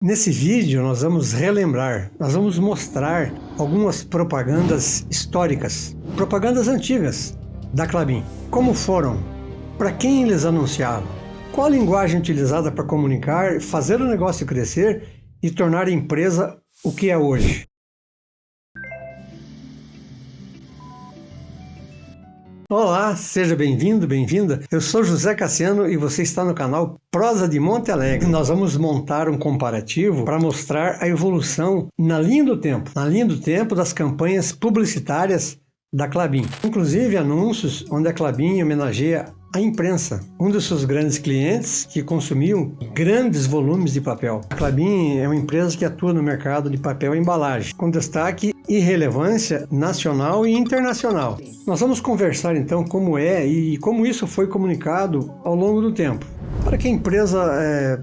Nesse vídeo nós vamos relembrar, nós vamos mostrar algumas propagandas históricas, propagandas antigas da Klabin. Como foram? Para quem eles anunciavam? Qual a linguagem utilizada para comunicar, fazer o negócio crescer e tornar a empresa o que é hoje? Olá, seja bem-vindo, bem-vinda. Eu sou José Cassiano e você está no canal Prosa de Monte Alegre. Nós vamos montar um comparativo para mostrar a evolução na linha do tempo das campanhas publicitárias da Klabin. Inclusive anúncios onde a Klabin homenageia a imprensa, um dos seus grandes clientes que consumiam grandes volumes de papel. A Klabin é uma empresa que atua no mercado de papel e embalagem, com destaque e relevância nacional e internacional. Nós vamos conversar então como é e como isso foi comunicado ao longo do tempo, para que a empresa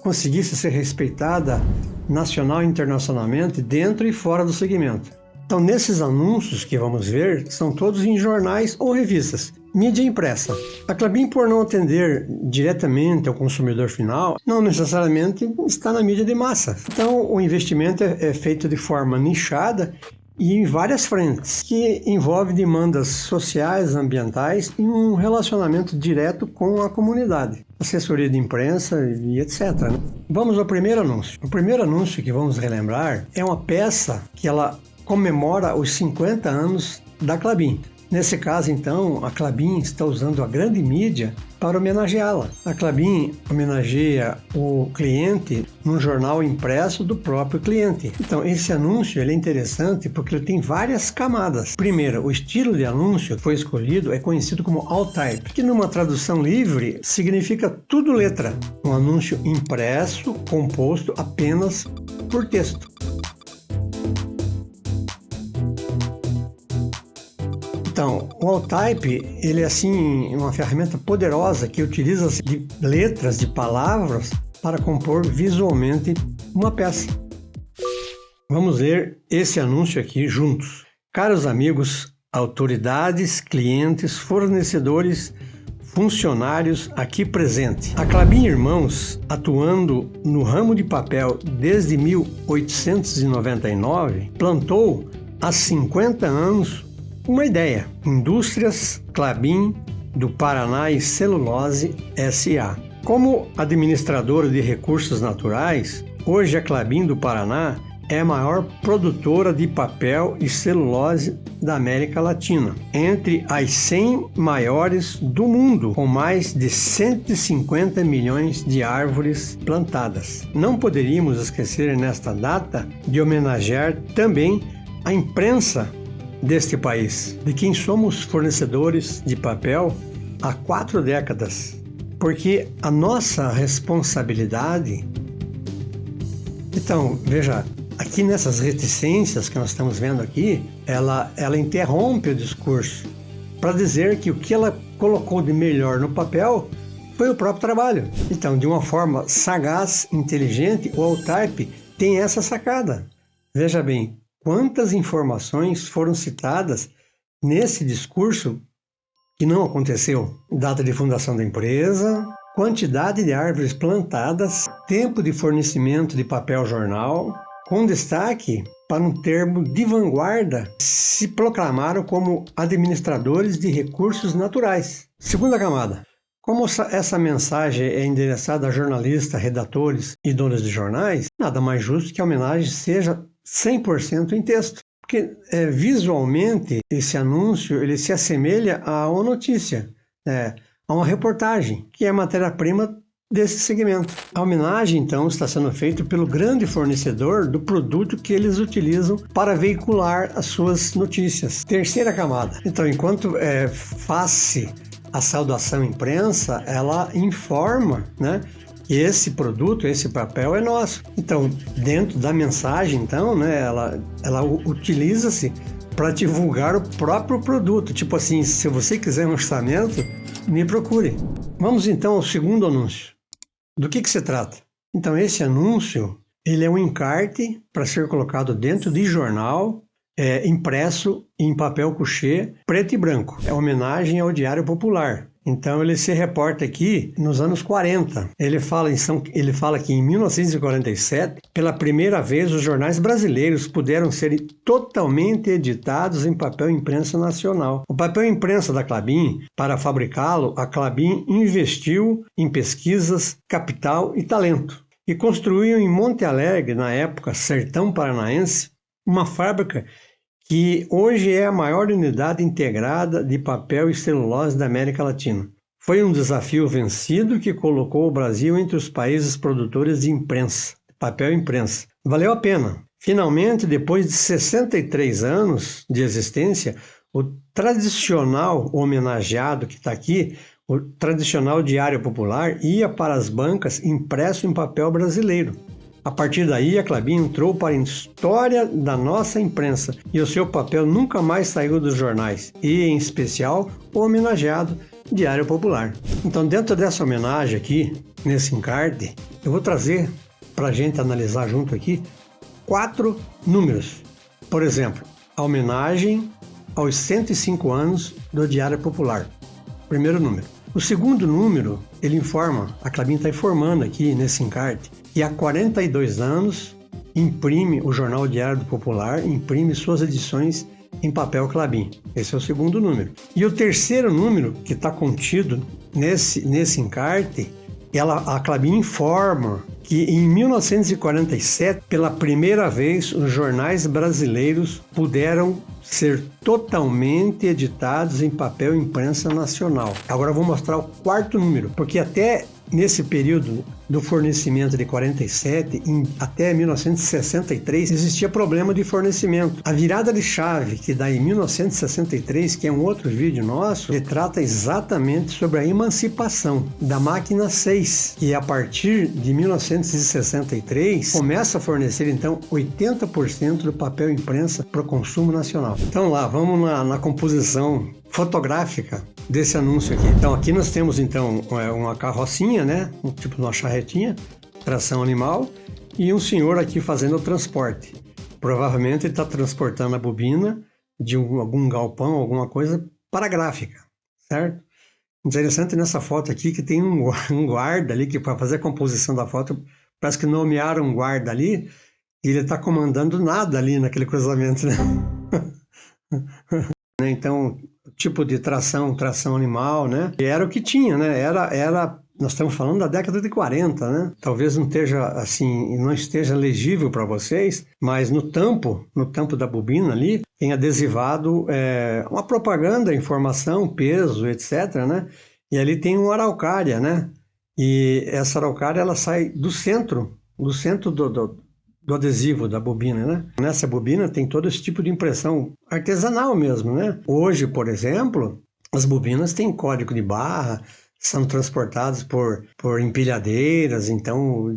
conseguisse ser respeitada nacional e internacionalmente dentro e fora do segmento. Então, nesses anúncios que vamos ver, são todos em jornais ou revistas, mídia impressa. A Klabin, por não atender diretamente ao consumidor final, não necessariamente está na mídia de massa. Então, o investimento é feito de forma nichada e em várias frentes, que envolve demandas sociais, ambientais e um relacionamento direto com a comunidade, assessoria de imprensa e etc. Vamos ao primeiro anúncio. O primeiro anúncio que vamos relembrar é uma peça que ela comemora os 50 anos da Klabin. Nesse caso, então, a Klabin está usando a grande mídia para homenageá-la. A Klabin homenageia o cliente num jornal impresso do próprio cliente. Então, esse anúncio ele é interessante porque ele tem várias camadas. Primeiro, o estilo de anúncio que foi escolhido é conhecido como alt type, que numa tradução livre significa tudo letra. Um anúncio impresso, composto apenas por texto. Então, o alt type, ele é assim uma ferramenta poderosa que utiliza de letras, de palavras para compor visualmente uma peça. Vamos ver esse anúncio aqui juntos. Caros amigos, autoridades, clientes, fornecedores, funcionários aqui presentes. A Klabin Irmãos, atuando no ramo de papel desde 1899, plantou há 50 anos uma ideia: Indústrias Klabin do Paraná e Celulose S.A. Como administradora de recursos naturais, hoje a Klabin do Paraná é a maior produtora de papel e celulose da América Latina, entre as 100 maiores do mundo, com mais de 150 milhões de árvores plantadas. Não poderíamos esquecer nesta data de homenagear também a imprensa deste país, de quem somos fornecedores de papel há 4 décadas, porque a nossa responsabilidade. Então, veja, aqui nessas reticências que nós estamos vendo aqui, ela interrompe o discurso para dizer que o que ela colocou de melhor no papel foi o próprio trabalho. Então, de uma forma sagaz, inteligente, o alt type tem essa sacada. Veja bem, quantas informações foram citadas nesse discurso que não aconteceu? Data de fundação da empresa, quantidade de árvores plantadas, tempo de fornecimento de papel jornal, com destaque para um termo de vanguarda, se proclamaram como administradores de recursos naturais. Segunda camada. Como essa mensagem é endereçada a jornalistas, redatores e donos de jornais, nada mais justo que a homenagem seja 100% em texto, porque visualmente esse anúncio ele se assemelha a uma notícia, a uma reportagem, que é a matéria-prima desse segmento. A homenagem, então, está sendo feita pelo grande fornecedor do produto que eles utilizam para veicular as suas notícias. Terceira camada. Então, enquanto faz-se a saudação imprensa, ela informa, que esse produto, esse papel é nosso. Então, dentro da mensagem, então, ela utiliza-se para divulgar o próprio produto. Tipo assim, se você quiser um orçamento, me procure. Vamos então ao segundo anúncio. Do que se trata? Então, esse anúncio, ele é um encarte para ser colocado dentro de jornal, impresso em papel couché preto e branco. É homenagem ao Diário Popular. Então ele se reporta aqui nos anos 40. Ele fala que em 1947, pela primeira vez, os jornais brasileiros puderam ser totalmente editados em papel imprensa nacional. O papel imprensa da Klabin, para fabricá-lo, a Klabin investiu em pesquisas, capital e talento. E construiu em Monte Alegre, na época sertão paranaense, uma fábrica que hoje é a maior unidade integrada de papel e celulose da América Latina. Foi um desafio vencido que colocou o Brasil entre os países produtores de imprensa, papel e imprensa. Valeu a pena. Finalmente, depois de 63 anos de existência, o tradicional homenageado que está aqui, o tradicional Diário Popular, ia para as bancas impresso em papel brasileiro. A partir daí, a Klabin entrou para a história da nossa imprensa e o seu papel nunca mais saiu dos jornais, e em especial o homenageado Diário Popular. Então, dentro dessa homenagem aqui, nesse encarte, eu vou trazer para a gente analisar junto aqui 4 números. Por exemplo, a homenagem aos 105 anos do Diário Popular. Primeiro número. O segundo número, ele informa, a Klabin está informando aqui nesse encarte, que há 42 anos imprime o jornal Diário Popular, imprime suas edições em papel Klabin. Esse é o segundo número. E o terceiro número, que está contido nesse encarte, a Klabin informa que em 1947, pela primeira vez, os jornais brasileiros puderam ser totalmente editados em papel imprensa nacional. Agora eu vou mostrar o quarto número, porque até nesse período do fornecimento de 47 até 1963 existia problema de fornecimento. A virada de chave que dá em 1963, que é um outro vídeo nosso, ele trata exatamente sobre a emancipação da máquina 6, que a partir de 1963 começa a fornecer então 80% do papel imprensa para o consumo nacional. Então lá, vamos na composição fotográfica desse anúncio aqui. Então aqui nós temos então uma carrocinha, né, um tipo de uma charretinha, tração animal, e um senhor aqui fazendo o transporte. Provavelmente ele está transportando a bobina de algum galpão, alguma coisa para a gráfica, certo? Interessante nessa foto aqui que tem um guarda ali que para fazer a composição da foto parece que nomearam um guarda ali e ele está comandando nada ali naquele cruzamento, né? Então, tipo de tração animal, né? E era o que tinha, né? Nós estamos falando da década de 40, né? Talvez não esteja assim, não esteja legível para vocês, mas no tampo da bobina ali, tem adesivado uma propaganda, informação, peso, etc, né? E ali tem uma araucária, né? E essa araucária, ela sai do centro do adesivo da bobina, né? Nessa bobina tem todo esse tipo de impressão artesanal mesmo, né? Hoje, por exemplo, as bobinas têm código de barra, são transportadas por empilhadeiras, então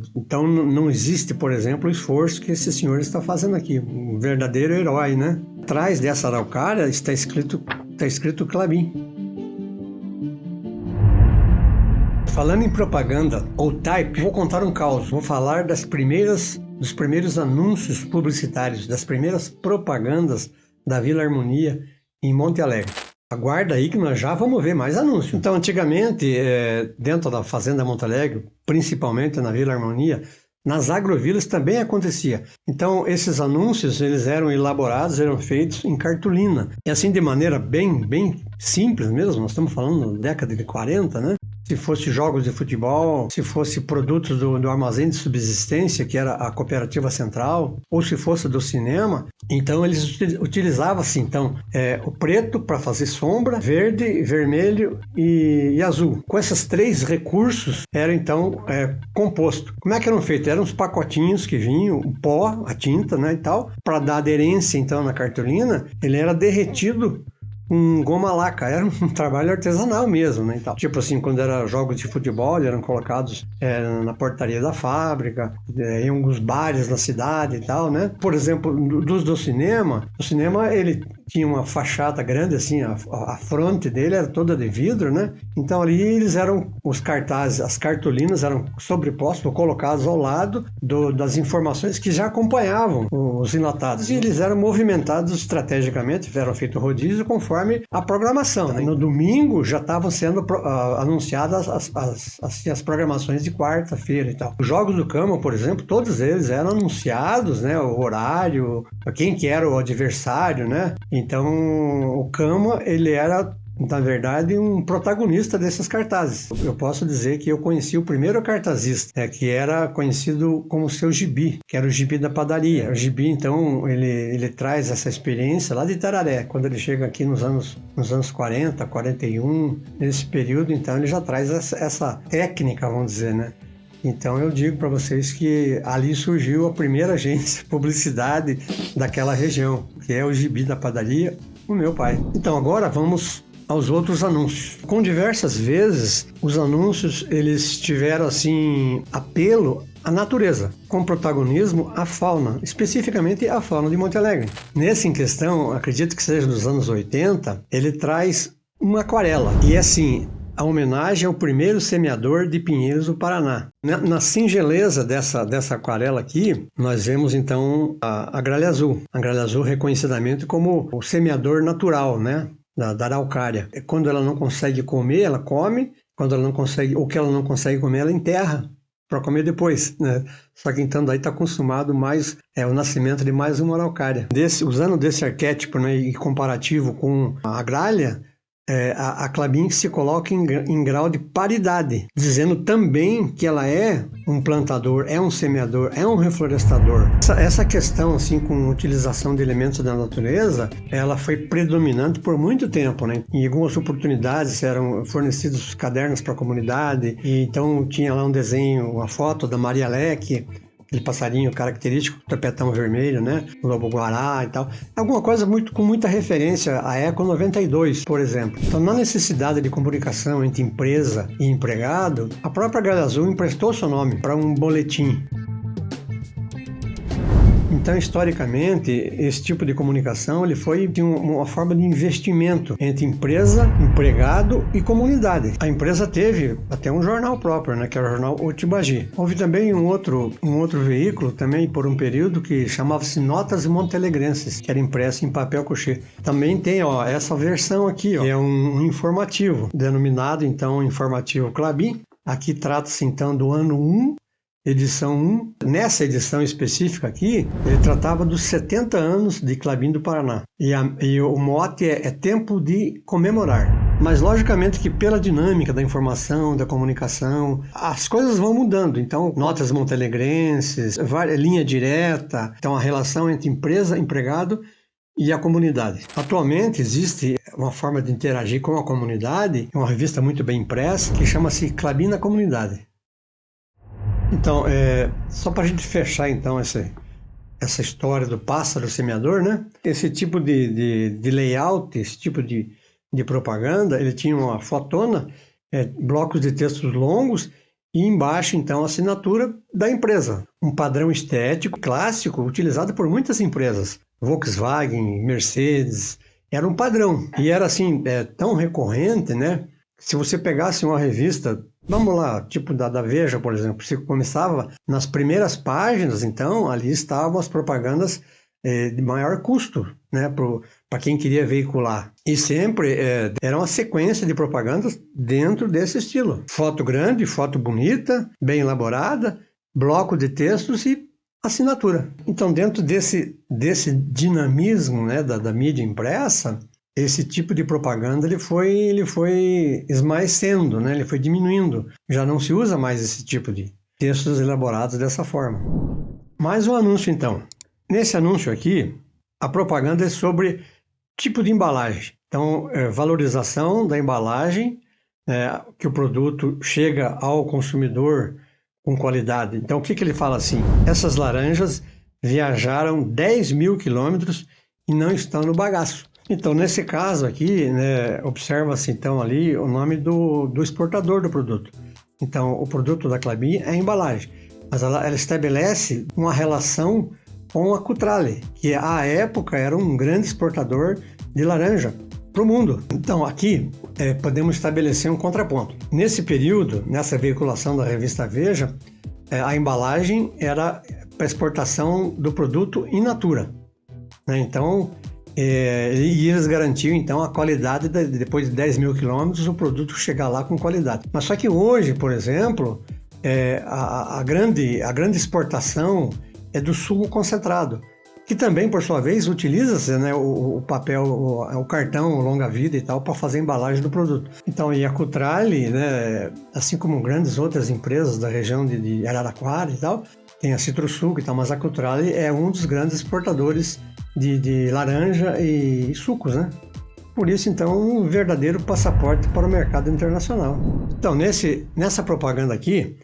não existe, por exemplo, o esforço que esse senhor está fazendo aqui, um verdadeiro herói, né? Atrás dessa araucária está escrito Klabin. Falando em propaganda ou type, vou contar um caos. Vou falar dos primeiros anúncios publicitários, das primeiras propagandas da Vila Harmonia em Monte Alegre. Aguarda aí que nós já vamos ver mais anúncios. Então, antigamente, dentro da Fazenda Monte Alegre, principalmente na Vila Harmonia, nas agrovilas também acontecia. Então, esses anúncios, eles eram elaborados, eram feitos em cartolina. E assim, de maneira bem simples mesmo, nós estamos falando da década de 40, né? Se fosse jogos de futebol, se fosse produtos do armazém de subsistência, que era a cooperativa central, ou se fosse do cinema, então eles utilizavam assim, então, o preto para fazer sombra, verde, vermelho e azul. Com esses 3 recursos era então composto. Como é que eram feitos? Eram uns pacotinhos que vinham, o pó, a tinta, né, e tal, para dar aderência então na cartolina, ele era derretido com goma laca, era um trabalho artesanal mesmo, né, e tal. Tipo assim, quando era jogos de futebol, eram colocados na portaria da fábrica, em alguns bares na cidade e tal, né. Por exemplo, do cinema, o cinema ele tinha uma fachada grande assim, a fronte dele era toda de vidro, né, então ali os cartazes, as cartolinas eram sobrepostos ou colocados ao lado das informações que já acompanhavam os enlatados, e eles eram movimentados estrategicamente, eram feito rodízio conforme conforme a programação, né? No domingo já estavam sendo anunciadas as programações de quarta-feira e tal. Os jogos do Cama, por exemplo, todos eles eram anunciados, né? O horário, quem que era o adversário, né? Então, o Cama, ele era, na verdade, um protagonista desses cartazes. Eu posso dizer que eu conheci o primeiro cartazista, que era conhecido como Seu Gibi, que era o Gibi da padaria. O Gibi, então, ele traz essa experiência lá de Itararé. Quando ele chega aqui nos anos 40, 41, nesse período, então, ele já traz essa técnica, vamos dizer, né? Então eu digo para vocês que ali surgiu a primeira agência de publicidade daquela região, que é o Gibi da padaria, o meu pai. Então agora vamos aos outros anúncios. Com diversas vezes, os anúncios eles tiveram assim apelo à natureza, com protagonismo à fauna, especificamente a fauna de Monte Alegre. Nesse em questão, acredito que seja dos anos 80, ele traz uma aquarela. E assim, a homenagem ao primeiro semeador de pinheiros do Paraná. Na singeleza dessa aquarela aqui, nós vemos então a gralha azul. A gralha azul reconhecidamente como o semeador natural, né? Da araucária. Quando ela não consegue comer, ela come. Quando ela não consegue, ou que ela não consegue comer, ela enterra para comer depois, né? Só que então daí está consumado mais o nascimento de mais uma araucária. Usando desse arquétipo, né, e comparativo com a gralha, a Klabin se coloca em grau de paridade, dizendo também que ela é um plantador, é um semeador, é um reflorestador. Essa questão, assim, com utilização de elementos da natureza, ela foi predominante por muito tempo, né? Em algumas oportunidades eram fornecidos cadernos para a comunidade, e então tinha lá um desenho, uma foto da Maria Leque, aquele passarinho característico, topetão vermelho, né? Lobo-guará e tal. Alguma coisa com muita referência à Eco 92, por exemplo. Então, na necessidade de comunicação entre empresa e empregado, a própria Gralha Azul emprestou seu nome para um boletim. Então, historicamente, esse tipo de comunicação ele foi de uma forma de investimento entre empresa, empregado e comunidade. A empresa teve até um jornal próprio, né, que era o jornal O Tibagi. Houve também um outro veículo, também por um período, que chamava-se Notas Montealegrenses, que era impresso em papel couché. Também tem essa versão aqui, que é um informativo, denominado então Informativo Klabin. Aqui trata-se então do ano 1, edição 1. Nessa edição específica aqui, ele tratava dos 70 anos de Klabin do Paraná. E o mote é tempo de comemorar. Mas, logicamente, que pela dinâmica da informação, da comunicação, as coisas vão mudando. Então, notas montealegrenses, linha direta. Então, a relação entre empresa, empregado e a comunidade. Atualmente, existe uma forma de interagir com a comunidade, uma revista muito bem impressa, que chama-se Klabin na Comunidade. Então, só para a gente fechar então essa história do pássaro semeador, né? Esse tipo de layout, esse tipo de propaganda, ele tinha uma fotona, blocos de textos longos e embaixo então a assinatura da empresa. Um padrão estético clássico utilizado por muitas empresas. Volkswagen, Mercedes, era um padrão. E era assim, tão recorrente, né? Se você pegasse uma revista, vamos lá, tipo da Veja, por exemplo, você começava nas primeiras páginas, então ali estavam as propagandas de maior custo, né, para quem queria veicular. E sempre era uma sequência de propagandas dentro desse estilo. Foto grande, foto bonita, bem elaborada, bloco de textos e assinatura. Então, dentro desse dinamismo, né, da mídia impressa, esse tipo de propaganda ele foi esmaecendo, né? Ele foi diminuindo. Já não se usa mais esse tipo de textos elaborados dessa forma. Mais um anúncio, então. Nesse anúncio aqui, a propaganda é sobre tipo de embalagem. Então, valorização da embalagem, que o produto chega ao consumidor com qualidade. Então, o que ele fala assim? Essas laranjas viajaram 10 mil quilômetros e não estão no bagaço. Então, nesse caso aqui, né, observa-se então ali o nome do exportador do produto. Então, o produto da Klabin é a embalagem, mas ela estabelece uma relação com a Cutrale, que à época era um grande exportador de laranja para o mundo. Então, aqui podemos estabelecer um contraponto. Nesse período, nessa veiculação da revista Veja, a embalagem era para exportação do produto in natura, né? Então, E eles garantiam, então, a qualidade, depois de 10 mil quilômetros, o produto chegar lá com qualidade. Mas só que hoje, por exemplo, a grande exportação é do suco concentrado, que também, por sua vez, utiliza-se, né, o papel, o cartão longa-vida e tal, para fazer a embalagem do produto. Então, e a Cutrale, né, assim como grandes outras empresas da região de Araraquara e tal, tem a Citrosuco e tal, mas a Cutrale é um dos grandes exportadores de laranja e sucos, né? Por isso, então, um verdadeiro passaporte para o mercado internacional. Então, nessa propaganda aqui,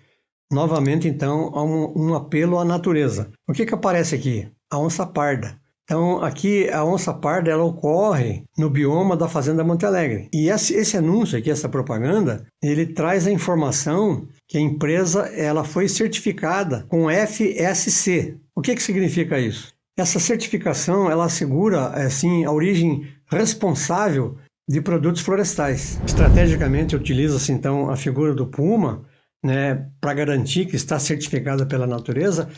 novamente, então, há um apelo à natureza. O que aparece aqui? A onça parda. Então, aqui, a onça parda, ela ocorre no bioma da Fazenda Monte Alegre. E esse anúncio aqui, essa propaganda, ele traz a informação que a empresa ela foi certificada com FSC. O que significa isso? Essa certificação, ela assegura, assim, a origem responsável de produtos florestais. Estrategicamente, utiliza-se, então, a figura do puma, né, para garantir que está certificada pela natureza,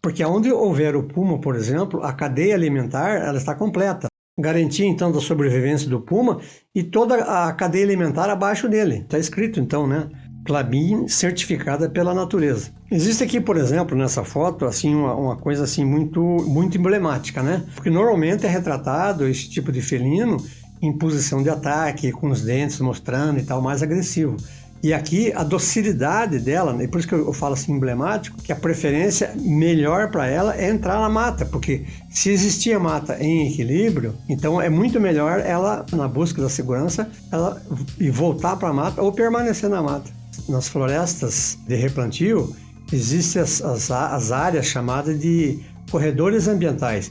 porque onde houver o puma, por exemplo, a cadeia alimentar ela está completa. Garantia, então, da sobrevivência do puma e toda a cadeia alimentar abaixo dele. Está escrito, então, né? Klabin certificada pela natureza. Existe aqui, por exemplo, nessa foto, assim, uma coisa assim muito emblemática, né? Porque normalmente é retratado esse tipo de felino em posição de ataque, com os dentes mostrando e tal, mais agressivo. E aqui a docilidade dela, e por isso que eu falo assim emblemático, que a preferência melhor para ela é entrar na mata, porque se existia mata em equilíbrio, então é muito melhor ela, na busca da segurança, ela voltar para a mata ou permanecer na mata. Nas florestas de replantio, existem as áreas chamadas de corredores ambientais.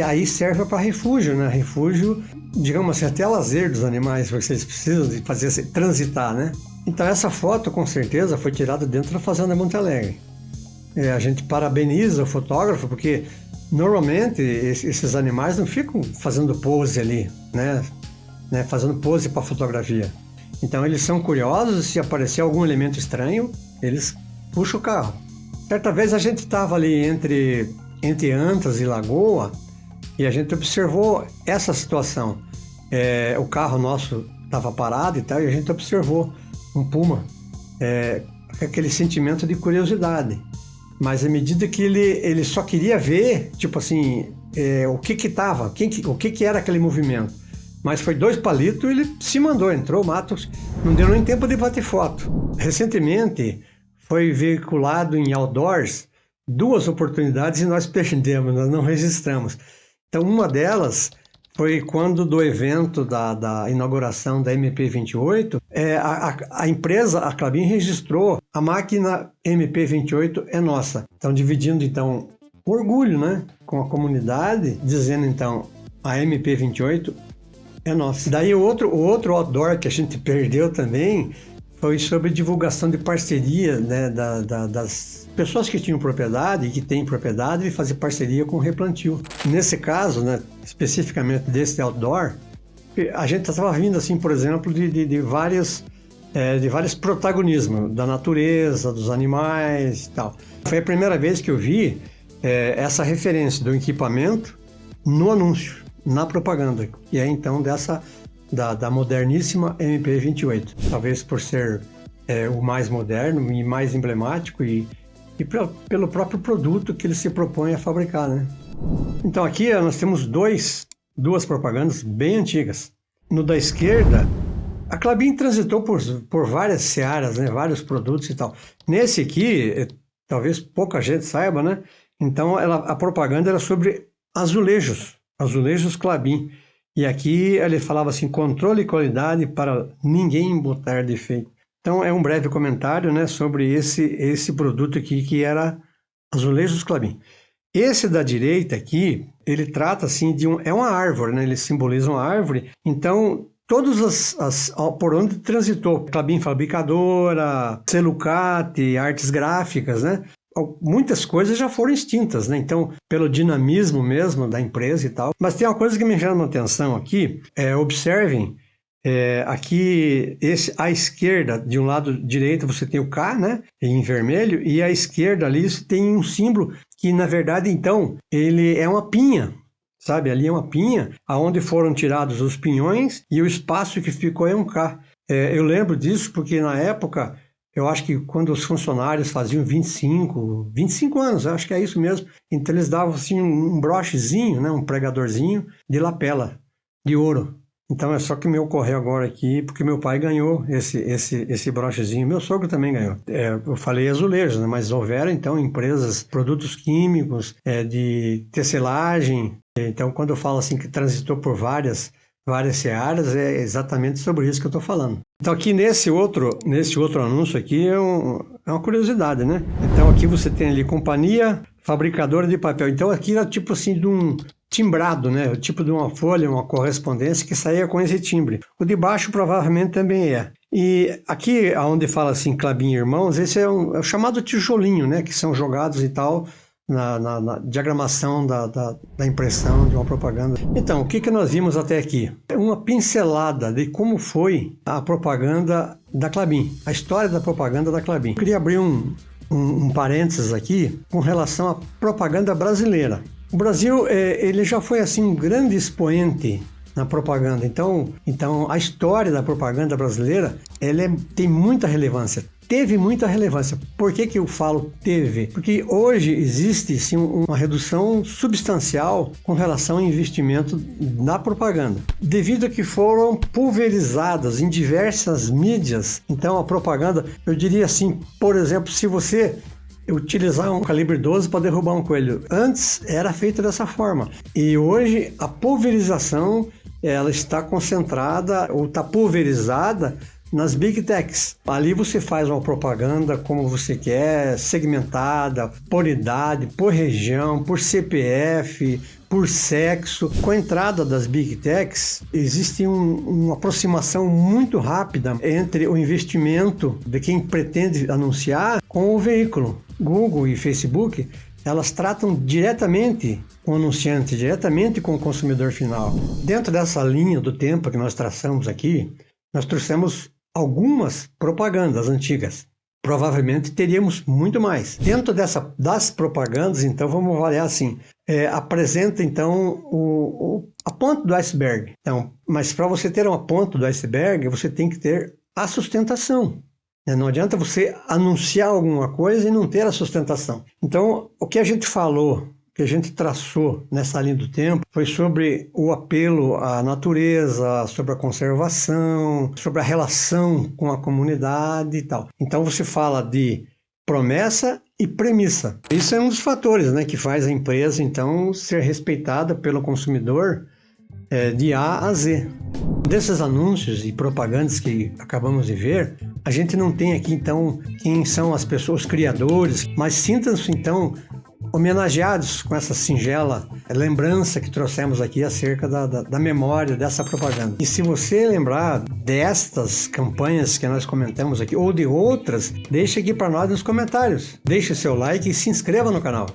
Aí serve para refúgio, né? Refúgio, digamos assim, até lazer dos animais, porque eles precisam de fazer transitar, né? Então essa foto com certeza foi tirada dentro da Fazenda Monte Alegre. A gente parabeniza o fotógrafo porque normalmente esses animais não ficam fazendo pose ali, né? Fazendo pose para fotografia. Então eles são curiosos, se aparecer algum elemento estranho, eles puxam o carro. Certa vez a gente estava ali entre Antas e Lagoa e a gente observou essa situação. O carro nosso estava parado e tal, e a gente observou um puma, aquele sentimento de curiosidade. Mas à medida que ele só queria ver, tipo assim, o que era aquele movimento. Mas foi 2 palitos, ele se mandou, entrou, mato, não deu nem tempo de bater foto. Recentemente foi veiculado em outdoors 2 oportunidades e nós perdemos, nós não registramos. Então uma delas foi quando do evento da inauguração da MP28, a empresa, a Klabin, registrou a máquina MP28 é nossa. Então dividindo então o orgulho, né, com a comunidade, dizendo então a MP28 é nossa. Daí o outro outdoor que a gente perdeu também foi sobre divulgação de parceria, né, das pessoas que tinham propriedade e que têm propriedade e fazer parceria com o replantio. Nesse caso, né, especificamente desse outdoor, a gente estava vindo assim, por exemplo, de vários protagonismos da natureza, dos animais e tal. Foi a primeira vez que eu vi essa referência do equipamento no anúncio, na propaganda. E é então da moderníssima MP28. Talvez por ser o mais moderno e mais emblemático e pelo próprio produto que ele se propõe a fabricar, né? Então aqui nós temos duas propagandas bem antigas. No da esquerda, a Klabin transitou por várias searas, né? Vários produtos e tal. Nesse aqui, talvez pouca gente saiba, né? Então a propaganda era sobre azulejos Klabin. E aqui ele falava assim, controle e qualidade para ninguém botar defeito. Então é um breve comentário, né, sobre esse produto aqui que era azulejos Klabin. Esse da direita aqui, ele trata assim é uma árvore, né, ele simboliza uma árvore. Então todas por onde transitou, Klabin fabricadora, Celucate, artes gráficas, né? Muitas coisas já foram extintas, né? Então, pelo dinamismo mesmo da empresa e tal. Mas tem uma coisa que me chama a atenção aqui, observem, aqui à esquerda, de um lado direito você tem o K, né? Em vermelho, e à esquerda ali você tem um símbolo que, na verdade, então, ele é uma pinha. sabe? Ali é uma pinha, aonde foram tirados os pinhões e o espaço que ficou é um K. Eu lembro disso porque na época, eu acho que quando os funcionários faziam 25 anos, eu acho que é isso mesmo, então eles davam assim um brochezinho, né, um pregadorzinho de lapela, de ouro. Então é só que me ocorreu agora aqui, porque meu pai ganhou esse brochezinho, meu sogro também ganhou. Eu falei azulejos, né, mas houveram então empresas, produtos químicos, de tecelagem. Então quando eu falo assim que transitou por várias searas, é exatamente sobre isso que eu estou falando. Então aqui nesse outro anúncio aqui é uma curiosidade, né? Então aqui você tem ali companhia fabricadora de papel. Então aqui é tipo assim de um timbrado, né? Tipo de uma folha, uma correspondência que saía com esse timbre. O de baixo provavelmente também é. E aqui onde fala assim Klabin Irmãos, esse é o chamado tijolinho, né? Que são jogados e tal na diagramação da impressão de uma propaganda. Então, o que nós vimos até aqui? Uma pincelada de como foi a propaganda da Klabin, a história da propaganda da Klabin. Eu queria abrir um parênteses aqui com relação à propaganda brasileira. O Brasil, ele já foi assim um grande expoente na propaganda. Então a história da propaganda brasileira, tem muita relevância. Teve muita relevância. Por que eu falo teve? Porque hoje existe sim uma redução substancial com relação ao investimento na propaganda, devido a que foram pulverizadas em diversas mídias. Então a propaganda, eu diria assim, por exemplo, se você utilizar um calibre 12 para derrubar um coelho, antes era feito dessa forma. E hoje a pulverização, ela está concentrada ou está pulverizada nas Big Techs. Ali você faz uma propaganda como você quer, segmentada, por idade, por região, por CPF, por sexo. Com a entrada das Big Techs, existe uma aproximação muito rápida entre o investimento de quem pretende anunciar com o veículo. Google e Facebook, elas tratam diretamente com o anunciante, diretamente com o consumidor final. Dentro dessa linha do tempo que nós traçamos aqui, nós trouxemos algumas propagandas antigas. Provavelmente teríamos muito mais. Dentro das propagandas, então, vamos avaliar assim. Apresenta, então, a ponta do iceberg. Então, mas para você ter uma ponta do iceberg, você tem que ter a sustentação. Não adianta você anunciar alguma coisa e não ter a sustentação. Então, o que a gente falou, que a gente traçou nessa linha do tempo, foi sobre o apelo à natureza, sobre a conservação, sobre a relação com a comunidade e tal. Então você fala de promessa e premissa. Isso é um dos fatores, né, que faz a empresa então ser respeitada pelo consumidor de A a Z. Desses anúncios e propagandas que acabamos de ver, a gente não tem aqui então quem são as pessoas, os criadores, mas sintam-se então homenageados com essa singela lembrança que trouxemos aqui acerca da memória dessa propaganda. E se você lembrar destas campanhas que nós comentamos aqui, ou de outras, deixe aqui para nós nos comentários. Deixe seu like e se inscreva no canal.